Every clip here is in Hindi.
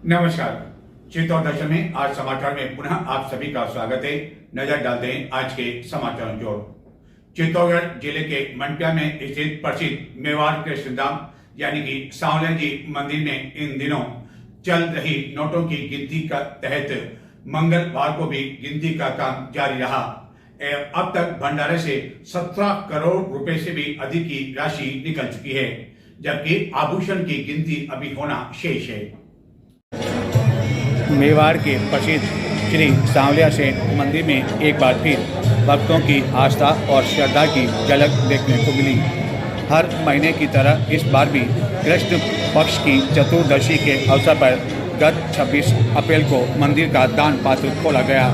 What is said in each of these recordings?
नमस्कार। चित्तौड़ दर्शन में आज समाचार में पुनः आप सभी का स्वागत है। नजर डालते हैं आज के समाचारों की ओर। चित्तौड़गढ़ जिले के मंटिया में स्थित प्रसिद्ध मेवाड़ कृष्णधाम यानी कि सांवलिया जी मंदिर में इन दिनों चल रही नोटों की गिनती का तहत मंगलवार को भी गिनती का काम जारी रहा। अब तक भंडारे से 17 करोड़ रुपए से भी अधिक की राशि निकल चुकी है, जबकि आभूषण की गिनती अभी होना शेष है। मेवाड़ के प्रसिद्ध श्री सांवलिया सेठ मंदिर में एक बार फिर भक्तों की आस्था और श्रद्धा की झलक देखने को मिली। हर महीने की तरह इस बार भी कृष्ण पक्ष की चतुर्दशी के अवसर पर गत 26 अप्रैल को मंदिर का दान पात्र खोला गया,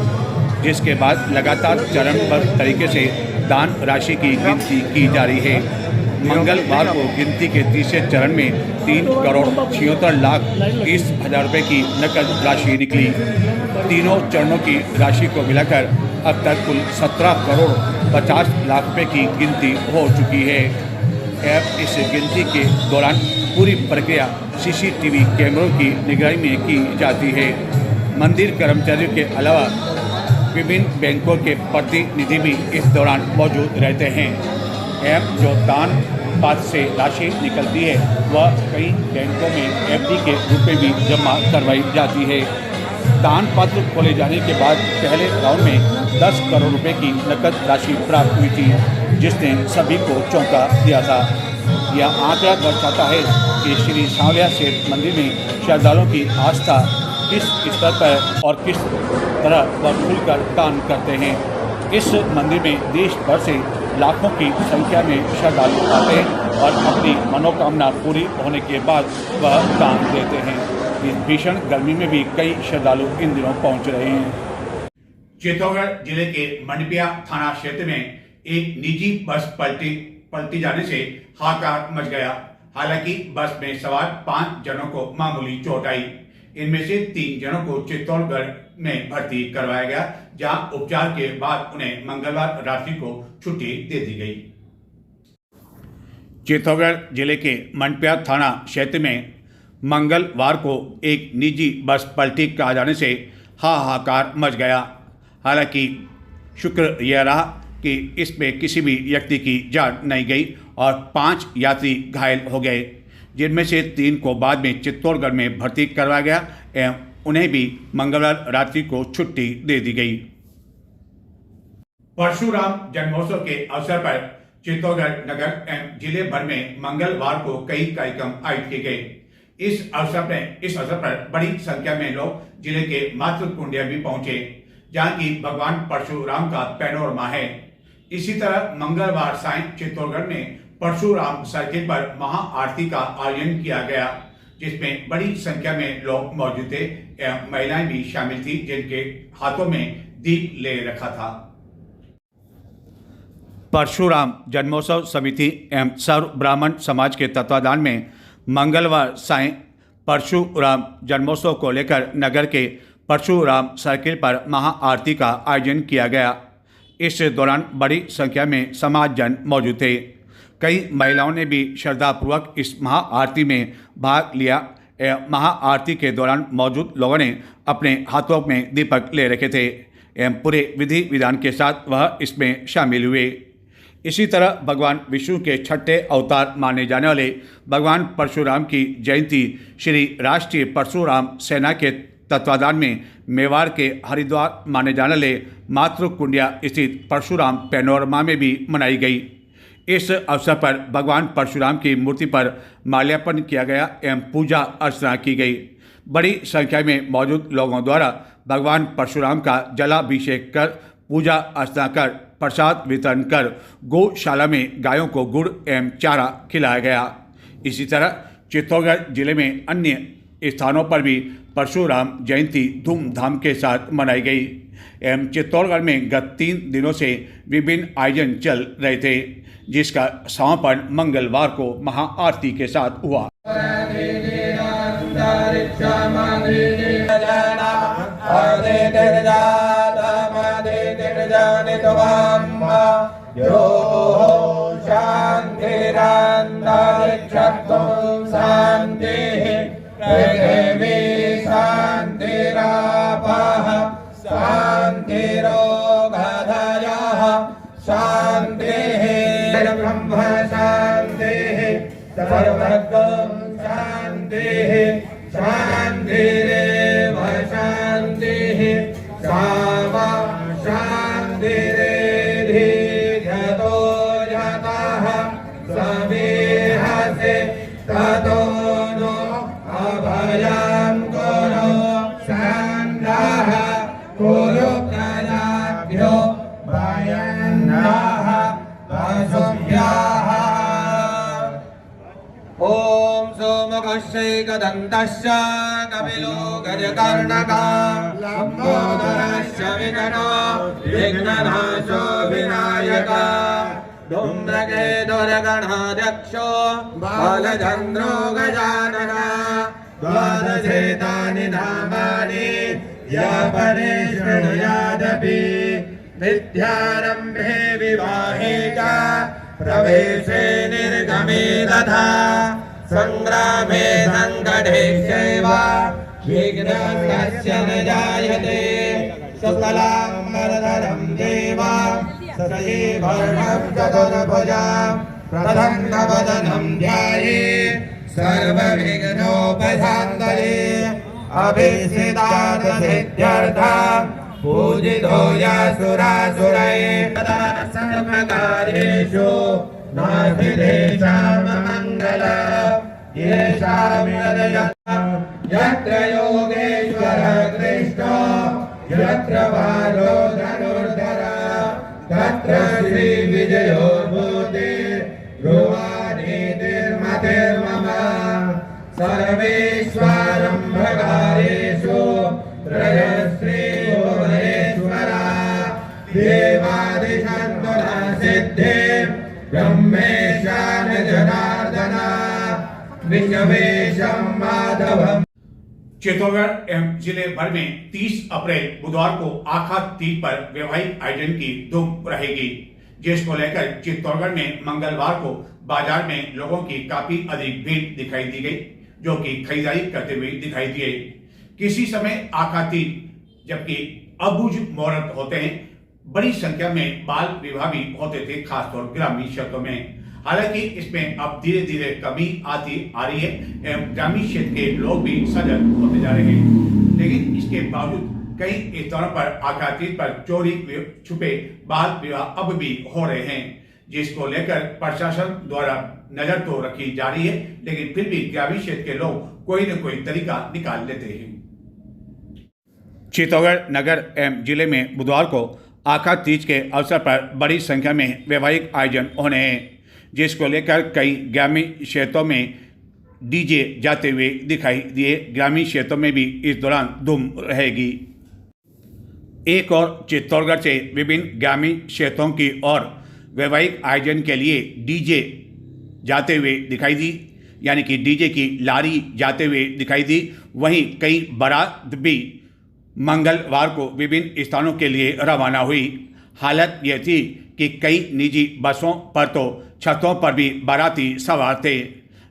जिसके बाद लगातार चरणबद्ध तरीके से दान राशि की गिनती की जा रही है। मंगलवार को गिनती के तीसरे चरण में 3 करोड़ 76 लाख 30,000 रुपये की नकद राशि निकली। तीनों चरणों की राशि को मिलाकर अब तक कुल 17 करोड़ 50 लाख रुपये की गिनती हो चुकी है। इस गिनती के दौरान पूरी प्रक्रिया सीसीटीवी कैमरों की निगरानी में की जाती है। मंदिर कर्मचारियों के अलावा विभिन्न बैंकों के प्रतिनिधि भी इस दौरान मौजूद रहते हैं। जो दान पात्र से राशि निकलती है वह कई बैंकों में एफडी के रूप में भी जमा करवाई जाती है। दान पात्र खोले जाने के बाद पहले राउंड में 10 करोड़ रुपए की नकद राशि प्राप्त हुई थी, जिसने सभी को चौंका दिया था। यह आंकड़ा दर्शाता है कि श्री सांवलिया सेठ मंदिर में श्रद्धालुओं की आस्था किस स्तर पर और किस तरह वह खुलकर दान करते हैं। इस मंदिर में देश भर से लाखों की संख्या में श्रद्धालु आते हैं और अपनी मनोकामना पूरी होने के बाद वह दान देते हैं। इस भीषण गर्मी में भी कई श्रद्धालु इन दिनों पहुंच रहे हैं। चित्तौड़गढ़ जिले के मंडिया थाना क्षेत्र में एक निजी बस पलटी जाने से हाहाकार मच गया। हालांकि बस में सवार 5 जनों को मामूली चोट आई। इनमें से 3 जनों को चित्तौड़गढ़ में भर्ती करवाया गया, जहां उपचार के बाद उन्हें मंगलवार रात्रि को छुट्टी दे दी गई। चित्तौड़गढ़ जिले के मंटिया थाना क्षेत्र में मंगलवार को एक निजी बस पलटी आ जाने से हाहाकार मच गया। हालांकि शुक्र यह रहा कि इसमें किसी भी व्यक्ति की जान नहीं गई और 5 यात्री घायल हो गए, जिनमें से 3 को बाद में चित्तौड़गढ़ में भर्ती करवाया गया एवं उन्हें भी मंगलवार रात्रि को छुट्टी दे दी गई। परशुराम जन्मोत्सव के अवसर पर चित्तौड़गढ़ नगर एवं जिले भर में मंगलवार को कई कार्यक्रम आयोजित किए गए। इस अवसर पर बड़ी संख्या में लोग जिले के मातृकुंडिया भी पहुंचे, जहां की भगवान परशुराम का पैनोरमा है। इसी तरह मंगलवार सायं चित्तौड़गढ़ में परशुराम सर्किल पर महाआरती का आयोजन किया गया, जिसमें बड़ी संख्या में लोग मौजूद थे एवं महिलाएं भी शामिल थी, जिनके हाथों में दीप ले रखा था। परशुराम जन्मोत्सव समिति एवं सर्व ब्राह्मण समाज के तत्वाधान में मंगलवार सायं परशुराम जन्मोत्सव को लेकर नगर के परशुराम सर्किल पर महाआरती का आयोजन किया गया। इस दौरान बड़ी संख्या में समाजजन मौजूद थे। कई महिलाओं ने भी श्रद्धापूर्वक इस महाआरती में भाग लिया। महाआरती के दौरान मौजूद लोगों ने अपने हाथों में दीपक ले रखे थे एवं पूरे विधि विधान के साथ वह इसमें शामिल हुए। इसी तरह भगवान विष्णु के छठे अवतार माने जाने वाले भगवान परशुराम की जयंती श्री राष्ट्रीय परशुराम सेना के तत्वाधान में मेवाड़ के हरिद्वार माने जाने वाले मातृकुंडिया स्थित परशुराम पैनोरमा में भी मनाई गई। इस अवसर पर भगवान परशुराम की मूर्ति पर माल्यार्पण किया गया एवं पूजा अर्चना की गई। बड़ी संख्या में मौजूद लोगों द्वारा भगवान परशुराम का जलाभिषेक कर पूजा अर्चना कर प्रसाद वितरण कर गौशाला में गायों को गुड़ एवं चारा खिलाया गया। इसी तरह चित्तौड़गढ़ जिले में अन्य स्थानों पर भी परशुराम जयंती धूमधाम के साथ मनाई गई एवं चित्तौड़गढ़ में गत 3 दिनों से विभिन्न आयोजन चल रहे थे, जिसका समापन मंगलवार को महाआरती के साथ हुआ। शांति शान्तिरोगधयः शान्तिः ब्रह्म शान्तिः सर्वगं शान्तिः शान्तिरेव शान्तिः सामा शान्तिरेधि यतो यतः समेहसे ततो नो अभयं कुरु सन्नः कुरु प्रजाभ्यो भयन्नः पशुभ्यः। ॐ सोमकश्चैकदन्तस्य कपिलो गजकर्णकः लम्बोदरस्य विकटो विघ्ननाशो विनायकः धूम्रकेतुर्गणाध्यक्षो बालचन्द्रो गजाननः द्वादशेतानि नामानि यापने शृणुयादपि विद्यारम्भे विवाहे च प्रवेशे निर्गमे तथा संग्रामे संकटे चैव विघ्नं कस्य न जायते सकलं वरदं देव सजीवर्णं चतुर्भुजं प्रसन्नवदनं ध्याये सर्वविघ्नोपशान्तये अभिषिक्तार्थसिद्ध्यर्थं पूजितो यस्सुरासुरैः तदा सर्वकार्येषु नास्ति देशाममङ्गलम् येषां यत्र योगेश्वर कृष्णो यत्र बालो धनुर्धरः तत्र श्रीविजयो भूतिर्ध्रुवानीतिर्मतिर्मम सर्वेष्वारम्भकारेषु त्रयश्री भुवनेश्वरा देवादिशन्तु न सिद्धिं ब्रह्मेशान जनार्दना विश्वेशं माधवम्। चित्तौड़गढ़ एवं जिले भर में 30 अप्रैल बुधवार को आखा तीज पर वैवाहिक आयोजन की धूम रहेगी, जिसको लेकर चित्तौड़गढ़ में मंगलवार को बाजार में लोगों की काफी अधिक भीड़ दिखाई दी गई, जो कि खरीदारी करते हुए दिखाई दिए। किसी समय आखा तीज जबकि अबूझ मुहूर्त होते हैं, बड़ी संख्या में बाल विवाह भी होते थे, खासतौर ग्रामीण क्षेत्रों में। हालांकि इसमें अब धीरे धीरे कमी आ रही है एवं ग्रामीण क्षेत्र के लोग भी सजग होते जा रहे हैं, लेकिन इसके बावजूद कई स्थानों पर आखा तीज पर चोरी छुपे बाल विवाह अब भी हो रहे हैं, जिसको लेकर प्रशासन द्वारा नजर तो रखी जा रही है, लेकिन फिर भी ग्रामीण क्षेत्र के लोग कोई न कोई तरीका निकाल लेते हैं। चित्तौड़गढ़ नगर एवं जिले में बुधवार को आखा तीज के अवसर पर बड़ी संख्या में वैवाहिक आयोजन होने हैं, जिसको लेकर कई ग्रामीण क्षेत्रों में डीजे जाते हुए दिखाई दिए। ग्रामीण क्षेत्रों में भी इस दौरान धूम रहेगी। एक और चित्तौड़गढ़ से विभिन्न ग्रामीण क्षेत्रों की ओर वैवाहिक आयोजन के लिए डीजे जाते हुए दिखाई दी, यानी कि डीजे की लारी जाते हुए दिखाई दी। वहीं कई बारात भी मंगलवार को विभिन्न स्थानों के लिए रवाना हुई। हालत यह थी कि कई निजी बसों पर तो छतों पर भी बाराती सवार थे,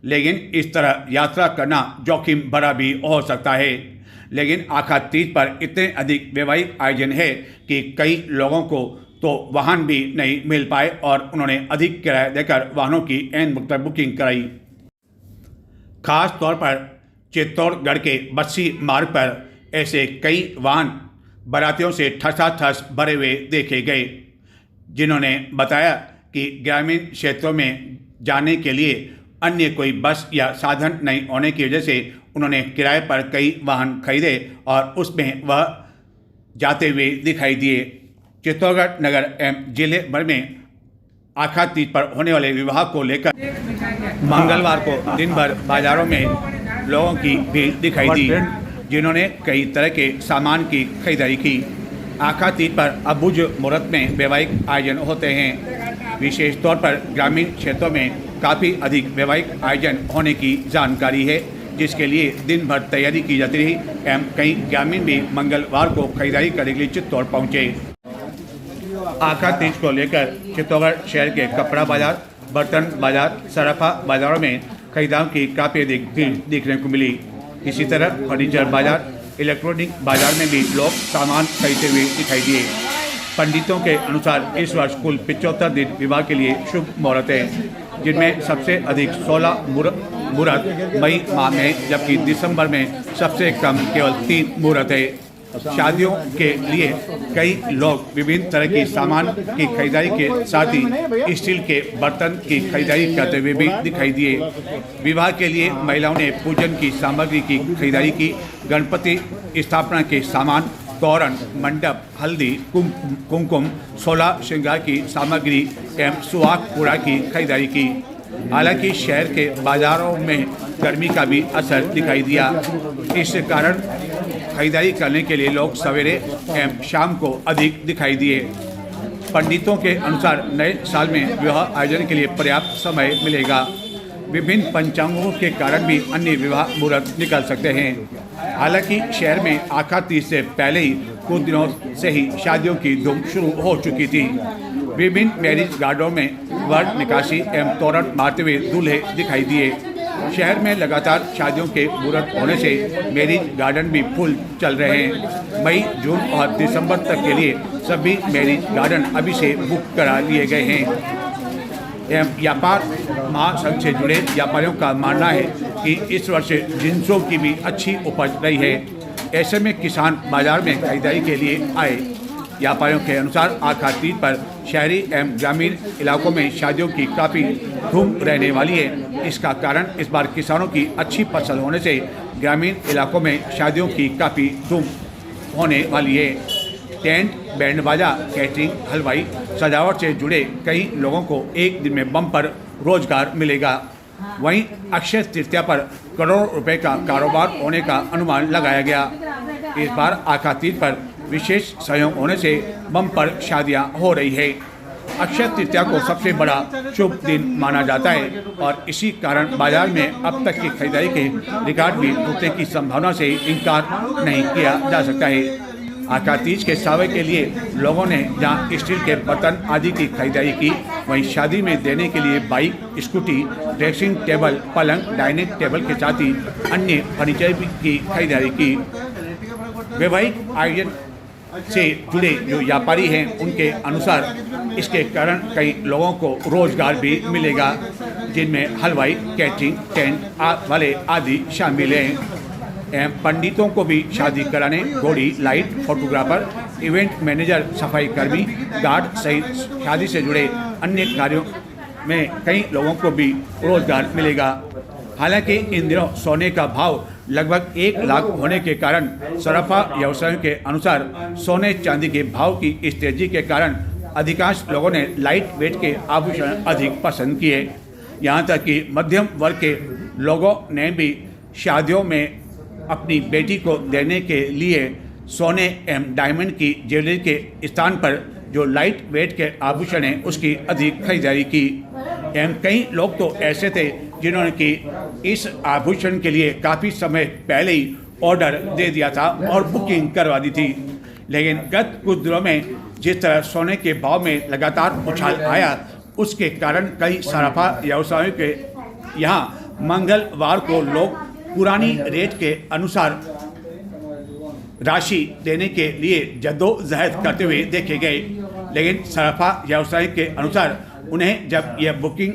लेकिन इस तरह यात्रा करना जोखिम भरा भी हो सकता है। लेकिन आखा तीज पर इतने अधिक वैवाहिक आयोजन है कि कई लोगों को तो वाहन भी नहीं मिल पाए और उन्होंने अधिक किराया देकर वाहनों की एन वक्त बुकिंग कराई। खास तौर पर चित्तौड़गढ़ के बस्सी मार्ग पर ऐसे कई वाहन बारातियों से ठसाठस भरे हुए देखे गए, जिन्होंने बताया कि ग्रामीण क्षेत्रों में जाने के लिए अन्य कोई बस या साधन नहीं होने की वजह से उन्होंने किराए पर कई वाहन खरीदे और उसमें वह जाते हुए दिखाई दिए। चित्तौड़गढ़ नगर एवं जिले भर में आखा तीज पर होने वाले विवाह को लेकर मंगलवार को दिन भर बाजारों में लोगों की भीड़ दिखाई दी, जिन्होंने कई तरह के सामान की खरीदारी की। आखा तीज पर अबूझ मुहूर्त में वैवाहिक आयोजन होते हैं। विशेष तौर पर ग्रामीण क्षेत्रों में काफ़ी अधिक वैवाहिक आयोजन होने की जानकारी है, जिसके लिए दिन भर तैयारी की जाती रही एवं कई ग्रामीण भी मंगलवार को खरीदारी करने के लिए चित्तौड़ पहुँचे। आखा तीज को लेकर चित्तौड़गढ़ शहर के कपड़ा बाजार, बर्तन बाजार, सराफा बाजारों में खरीदारों की काफ़ी अधिक भीड़ देखने को मिली। इसी तरह फर्नीचर बाजार, इलेक्ट्रॉनिक बाजार में भी लोग सामान खरीदते हुए दिखाई दिए। पंडितों के अनुसार इस वर्ष कुल 75 दिन विवाह के लिए शुभ मुहूर्त है, जिनमें सबसे अधिक 16 मुहूर्त मई माह में, जबकि दिसंबर में सबसे कम केवल 3 मुहूर्त है। शादियों के लिए कई लोग विभिन्न तरह की सामान की खरीदारी के साथ ही स्टील के बर्तन की खरीदारी करते हुए भी दिखाई दिए। विवाह के लिए महिलाओं ने पूजन की सामग्री की खरीदारी की, गणपति स्थापना के सामान, तोरण, मंडप, हल्दी, कुमकुम, 16 श्रृंगार की सामग्री एवं सुहाग पूरा की खरीदारी की। हालांकि शहर के बाजारों में गर्मी का भी असर दिखाई दिया। इस कारण खरीदारी करने के लिए लोग सवेरे एवं शाम को अधिक दिखाई दिए। पंडितों के अनुसार नए साल में विवाह आयोजन के लिए पर्याप्त समय मिलेगा। विभिन्न पंचांगों के कारण भी अन्य विवाह मुहूर्त निकल सकते हैं। हालांकि शहर में आखा तीज से पहले ही कुछ दिनों से ही शादियों की धूम शुरू हो चुकी थी। विभिन्न मैरिज गार्डों में वर निकासी एवं तोरण मारते हुए दूल्हे दिखाई दिए। शहर में लगातार शादियों के मुहूर्त होने से मैरिज गार्डन भी फुल चल रहे हैं। मई, जून और दिसंबर तक के लिए सभी मैरिज गार्डन अभी से बुक करा लिए गए हैं। एवं व्यापार महासंघ से जुड़े व्यापारियों का मानना है कि इस वर्ष जिंसों की भी अच्छी उपज रही है। ऐसे में किसान बाजार में खरीदारी के लिए आए। व्यापारियों के अनुसार आखा तीज पर शहरी एवं ग्रामीण इलाकों में शादियों की काफ़ी धूम रहने वाली है। इसका कारण इस बार किसानों की अच्छी फसल होने से ग्रामीण इलाकों में शादियों की काफ़ी धूम होने वाली है। टेंट, बैंड बाजा, कैटरिंग, हलवाई, सजावट से जुड़े कई लोगों को एक दिन में बम्पर रोजगार मिलेगा। वहीं अक्षय तृतीया पर करोड़ों रुपए का कारोबार होने का अनुमान लगाया गया। इस बार आखा तीज पर विशेष सहयोग होने से बम्पर शादियां हो रही है। अक्षय तृतीया को सबसे बड़ा शुभ दिन माना जाता है और इसी कारण बाजार में अब तक की खरीदारी के रिकॉर्ड भी टूटने की संभावना से इनकार नहीं किया जा सकता है। आखा तीज के सावे के लिए लोगों ने जहां स्टील के बर्तन आदि की खरीदारी की, वहीं शादी में देने के लिए बाइक, स्कूटी, ड्रेसिंग टेबल, पलंग, डाइनिंग टेबल के साथ ही अन्य फर्नीचर की खरीदारी की। वैवाहिक आयोजन से जुड़े जो व्यापारी हैं उनके अनुसार इसके कारण कई लोगों को रोजगार भी मिलेगा, जिनमें हलवाई, कैटरिंग, टेंट वाले आदि शामिल हैं। एवं पंडितों को भी शादी कराने घोड़ी, लाइट, फोटोग्राफर, इवेंट मैनेजर, सफाई कर्मी, गार्ड सहित शादी से जुड़े अन्य कार्यों में कई लोगों को भी रोजगार मिलेगा। हालांकि इन दिनों सोने का भाव लगभग 1 लाख होने के कारण सराफा व्यवसायियों के अनुसार सोने चांदी के भाव की इस तेजी के कारण अधिकांश लोगों ने लाइट वेट के आभूषण अधिक पसंद किए। यहाँ तक कि मध्यम वर्ग के लोगों ने भी शादियों में अपनी बेटी को देने के लिए सोने एवं डायमंड की ज्वेलरी के स्थान पर जो लाइट वेट के आभूषण हैं उसकी अधिक खरीदारी की। एवं कई लोग तो ऐसे थे जिन्होंने कि इस आभूषण के लिए काफ़ी समय पहले ही ऑर्डर दे दिया था और बुकिंग करवा दी थी। लेकिन गत कुछ दिनों में जिस तरह सोने के भाव में लगातार उछाल आया, उसके कारण कई सराफा व्यवसायों के यहाँ मंगलवार को लोग पुरानी रेट के अनुसार राशि देने के लिए जद्दोजहद करते हुए देखे गए। लेकिन सराफा व्यवसाय के अनुसार उन्हें जब यह बुकिंग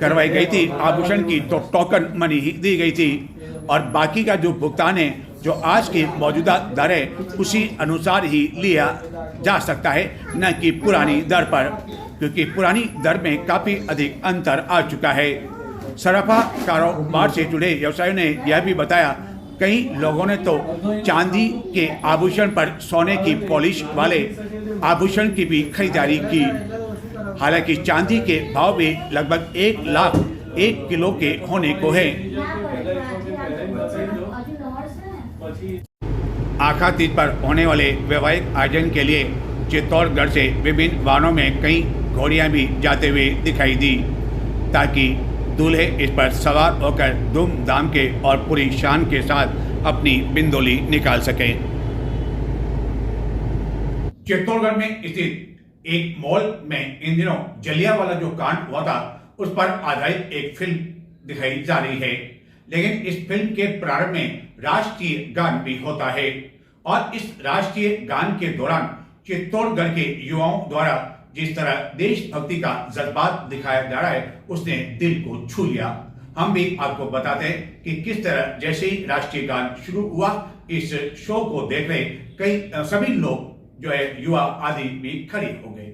करवाई गई थी आभूषण की, तो टोकन मनी ही दी गई थी और बाकी का जो भुगतान है, जो आज की मौजूदा दर है, उसी अनुसार ही लिया जा सकता है, न कि पुरानी दर पर, क्योंकि पुरानी दर में काफ़ी अधिक अंतर आ चुका है। सराफा कारोबार से जुड़े व्यवसायियों ने यह भी बताया, कई लोगों ने तो चांदी के आभूषण पर सोने की पॉलिश वाले आभूषण की भी खरीदारी की। हालांकि चांदी के भाव भी लगभग 1 लाख 1 किलो के होने को है। आखा तीज पर होने वाले वैवाहिक आयोजन के लिए चित्तौड़गढ़ से विभिन्न वाहनों में कई घोड़ियां भी जाते हुए दिखाई दी, ताकि दूल्हे इस पर सवार होकर धूमधाम के और पूरी शान के साथ अपनी बिंदोली निकाल सकें। चित्तौड़गढ़ में स्थित एक मॉल में इन दिनों जलियांवाला जो कांड हुआ था उस पर आधारित एक फिल्म दिखाई जा रही है। लेकिन इस फिल्म के प्रारंभ में राष्ट्रीय गान भी होता है और इस राष्ट्रीय गान के दौरान चित्तौड़गढ़ के युवाओं द्वारा जिस तरह देशभक्ति का जज्बात दिखाया जा रहा है उसने दिल को छू लिया। हम भी आपको बताते हैं कि किस तरह जैसे ही राष्ट्रीय गान शुरू हुआ इस शो को देख रहे कई सभी लोग जो है युवा आदि भी खड़े हो गए।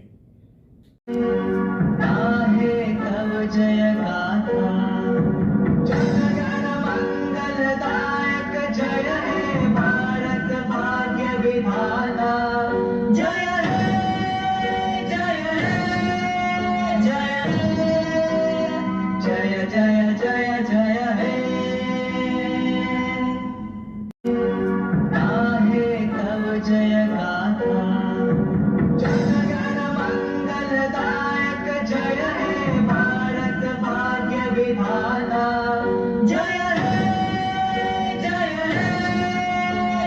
जय गाथा जन मंगलदायक जय हे भारत भाग्य विधाता जय हे जय हे जय हे जय जय जय जय हे गाहे तव जय गाथा जन मंगलदायक जय हे भारत भाग्य विधाता जय हे जय हे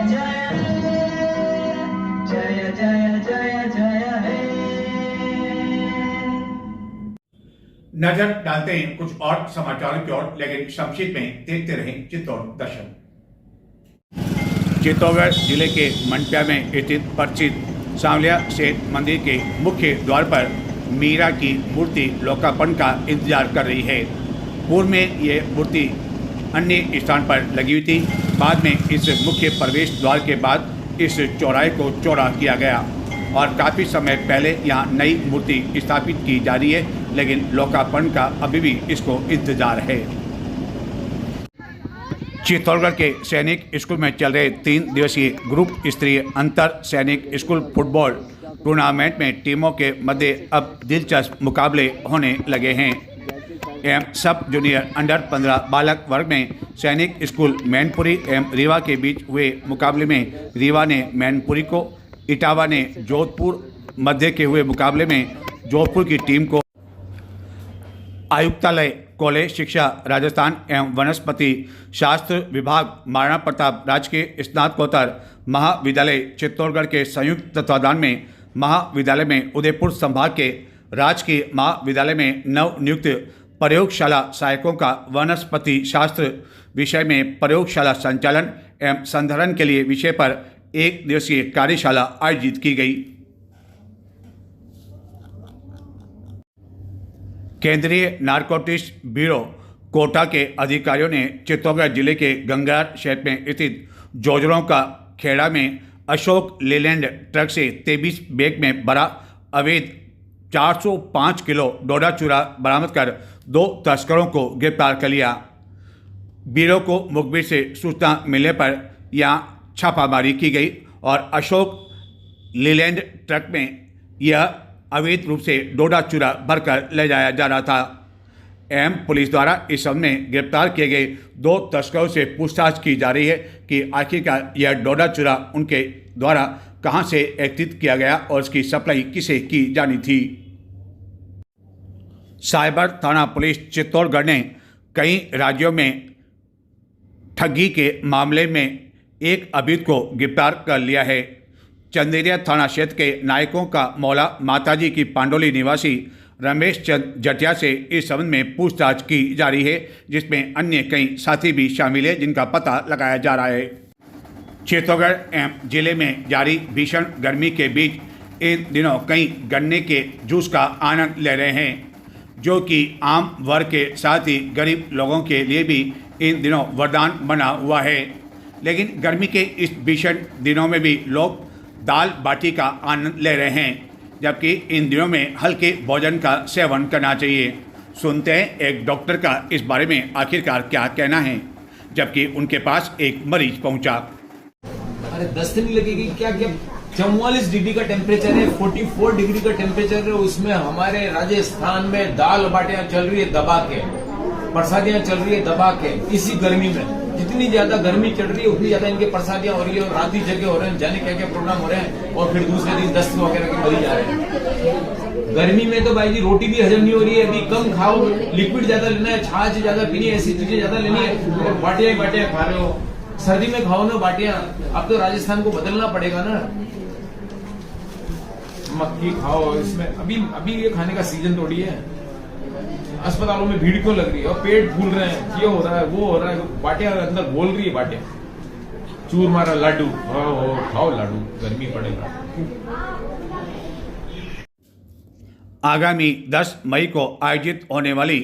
जय हे जय जय जय जय हे। नजर डालते हैं कुछ और समाचारों की ओर, लेकिन संक्षिप्त में देखते रहें चित्तौड़ दर्शन। चित्तौड़गढ़ जिले के मंडपिया में स्थित प्रसिद्ध सांवलिया सेठ मंदिर के मुख्य द्वार पर मीरा की मूर्ति लोकार्पण का इंतजार कर रही है। पूर्व में ये मूर्ति अन्य स्थान पर लगी हुई थी। बाद में इस मुख्य प्रवेश द्वार के बाद इस चौराहे को चौड़ा किया गया और काफ़ी समय पहले यहाँ नई मूर्ति स्थापित की जा रही है, लेकिन लोकार्पण का अभी भी इसको इंतजार है। चित्तौड़गढ़ के सैनिक स्कूल में चल रहे 3 दिवसीय ग्रुप स्तरीय अंतर सैनिक स्कूल फुटबॉल टूर्नामेंट में टीमों के मध्य अब दिलचस्प मुकाबले होने लगे हैं। एवं सब जूनियर अंडर 15 बालक वर्ग में सैनिक स्कूल मैनपुरी एवं रीवा के बीच हुए मुकाबले में रीवा ने मैनपुरी को, इटावा ने जोधपुर मध्य के हुए मुकाबले में जोधपुर की टीम को आयुक्तालय कॉलेज शिक्षा राजस्थान एवं वनस्पति शास्त्र विभाग महाराणा प्रताप राजकीय स्नातकोत्तर महाविद्यालय चित्तौड़गढ़ के संयुक्त तत्वाधान में महाविद्यालय में उदयपुर संभाग के राजकीय महाविद्यालय में नवनियुक्त प्रयोगशाला सहायकों का वनस्पति शास्त्र विषय में प्रयोगशाला संचालन एवं संधारण के लिए विषय पर 1 दिवसीय कार्यशाला आयोजित की गई। केंद्रीय नारकोटिक्स ब्यूरो कोटा के अधिकारियों ने चित्तौड़गढ़ जिले के गंगार शहर में स्थित जोजरों का खेड़ा में अशोक लेलैंड ट्रक से 23 बैग में भरा अवैध 405 किलो डोडा चूरा बरामद कर 2 तस्करों को गिरफ्तार कर लिया। ब्यूरो को मुखबिर से सूचना मिलने पर यहाँ छापामारी की गई और अशोक लेलैंड ट्रक में यह अवैध रूप से डोडा चूरा भरकर ले जाया जा रहा था। एम पुलिस द्वारा इस संबंध में गिरफ्तार किए गए 2 तस्करों से पूछताछ की जा रही है कि आखिरकार यह डोडा चूरा उनके द्वारा कहां से एकत्रित किया गया और इसकी सप्लाई किसे की जानी थी। साइबर थाना पुलिस चित्तौड़गढ़ ने कई राज्यों में ठगी के मामले में एक अभियुक्त को गिरफ्तार कर लिया है। चंदेरिया थाना क्षेत्र के नायकों का मौला माताजी की पांडोली निवासी रमेश चंद जटिया से इस संबंध में पूछताछ की जा रही है, जिसमें अन्य कई साथी भी शामिल है जिनका पता लगाया जा रहा है। चित्तौड़गढ़ एवं जिले में जारी भीषण गर्मी के बीच इन दिनों कई गन्ने के जूस का आनंद ले रहे हैं, जो कि आम वर्ग के साथ ही गरीब लोगों के लिए भी इन दिनों वरदान बना हुआ है। लेकिन गर्मी के इस भीषण दिनों में भी लोग दाल बाटी का आनंद ले रहे हैं, जबकि इन दिनों में हल्के भोजन का सेवन करना चाहिए। सुनते हैं एक डॉक्टर का इस बारे में आखिरकार क्या कहना है, जबकि उनके पास एक मरीज पहुंचा। अरे 10 दिन लगेगी क्या? 44 डिग्री का टेम्परेचर है, 44 डिग्री का टेम्परेचर है। उसमें हमारे राजस्थान में दाल बाटियां चल रही है दबा के, प्रसादियां चल रही है दबा के। इसी गर्मी में जितनी ज्यादा गर्मी चल रही है उतनी ज्यादा इनके प्रसादियां हो रही है और रात ही जगह हो रहे हैं, जाने क्या क्या प्रोग्राम हो रहे हैं और फिर दूसरे दिन दस्त वगैरह के मरीज आ रहे हैं। गर्मी में तो भाई जी रोटी भी हजम नहीं हो रही है। अभी कम खाओ, लिक्विड ज्यादा लेना है, छाछ ज्यादा पीनी है, ऐसी चीजें ज्यादा लेनी है और बाटियां खा रहे हो। सर्दी में खाओ ना बाटियां। अब तो राजस्थान को बदलना पड़ेगा ना, मक्की खाओ। इसमें अभी ये खाने का सीजन थोड़ी है। अस्पतालों में भीड़ क्यों लग रही है और पेट फूल रहे हैं, ये हो रहा है वो हो रहा है, बाटियां अंदर बोल रही है बाटियां। चूरमारा लाडू खाओ लाडू, गर्मी पड़ेगा। आगामी 10 मई को आयोजित होने वाली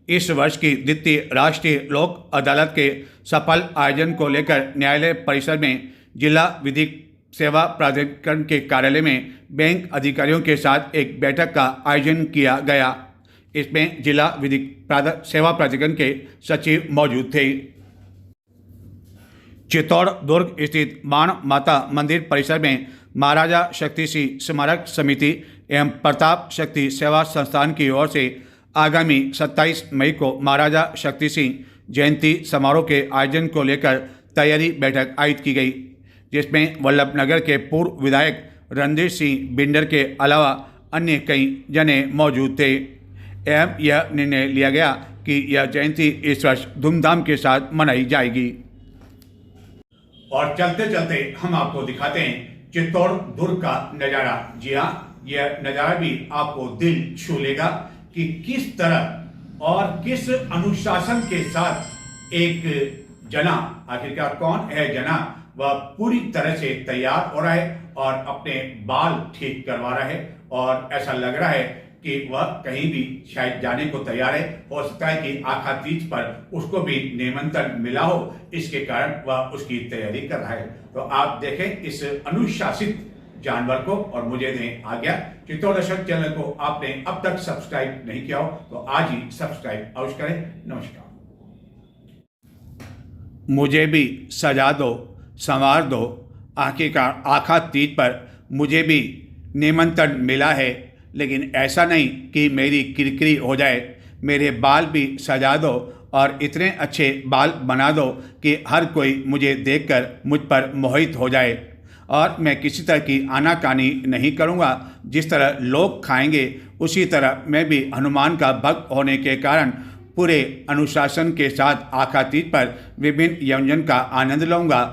इस वर्ष की द्वितीय राष्ट्रीय लोक अदालत के सफल आयोजन को लेकर न्यायालय परिसर में जिला विधिक सेवा प्राधिकरण के कार्यालय में बैंक अधिकारियों के साथ एक बैठक का आयोजन किया गया। इसमें जिला विधिक सेवा प्राधिकरण के सचिव मौजूद थे। चित्तौड़ दुर्ग स्थित बाण माता मंदिर परिसर में महाराजा शक्ति सिंह स्मारक समिति एवं प्रताप शक्ति सेवा संस्थान की ओर से आगामी 27 मई को महाराजा शक्ति सिंह जयंती समारोह के आयोजन को लेकर तैयारी बैठक आयोजित की गई, जिसमें वल्लभनगर के पूर्व विधायक रणधीर सिंह बिंडर के अलावा अन्य कई जने मौजूद थे एवं यह निर्णय लिया गया कि यह जयंती इस वर्ष धूमधाम के साथ मनाई जाएगी। और चलते चलते हम आपको दिखाते हैं चित्तौड़ दुर्ग का नज़ारा। जी हाँ, यह नज़ारा भी आपको दिल छू लेगा कि किस तरह और किस अनुशासन के साथ एक जना, आखिरकार कौन है जना, वह पूरी तरह से तैयार हो रहा है और अपने बाल ठीक करवा रहा है और ऐसा लग रहा है कि वह कहीं भी शायद जाने को तैयार है। हो सकता है कि आखा तीज पर उसको भी निमंत्रण मिला हो, इसके कारण वह उसकी तैयारी कर रहा है। तो आप देखें इस अनुशासित जानवर को और मुझे दें आज्ञा। चित्तौड़ दर्शक चैनल को आपने अब तक सब्सक्राइब नहीं किया हो तो आज ही सब्सक्राइब अवश्य करें। नमस्कार। मुझे भी सजा दो, संवार दो, आखिरकार आखा तीज पर मुझे भी निमंत्रण मिला है, लेकिन ऐसा नहीं कि मेरी किरकिरी हो जाए। मेरे बाल भी सजा दो और इतने अच्छे बाल बना दो कि हर कोई मुझे देखकर मुझ पर मोहित हो जाए। और मैं किसी तरह की आनाकानी नहीं करूँगा। जिस तरह लोग खाएंगे उसी तरह मैं भी हनुमान का भक्त होने के कारण पूरे अनुशासन के साथ आखा तीज पर विभिन्न व्यंजन का आनंद लूँगा।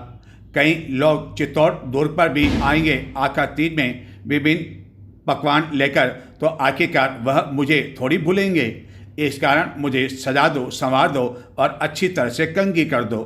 कई लोग चित्तौड़ दुर्ग पर भी आएंगे आखा तीज में विभिन्न पकवान लेकर, तो आखिरकार वह मुझे थोड़ी भूलेंगे। इस कारण मुझे सजा दो, संवार दो और अच्छी तरह से कंघी कर दो।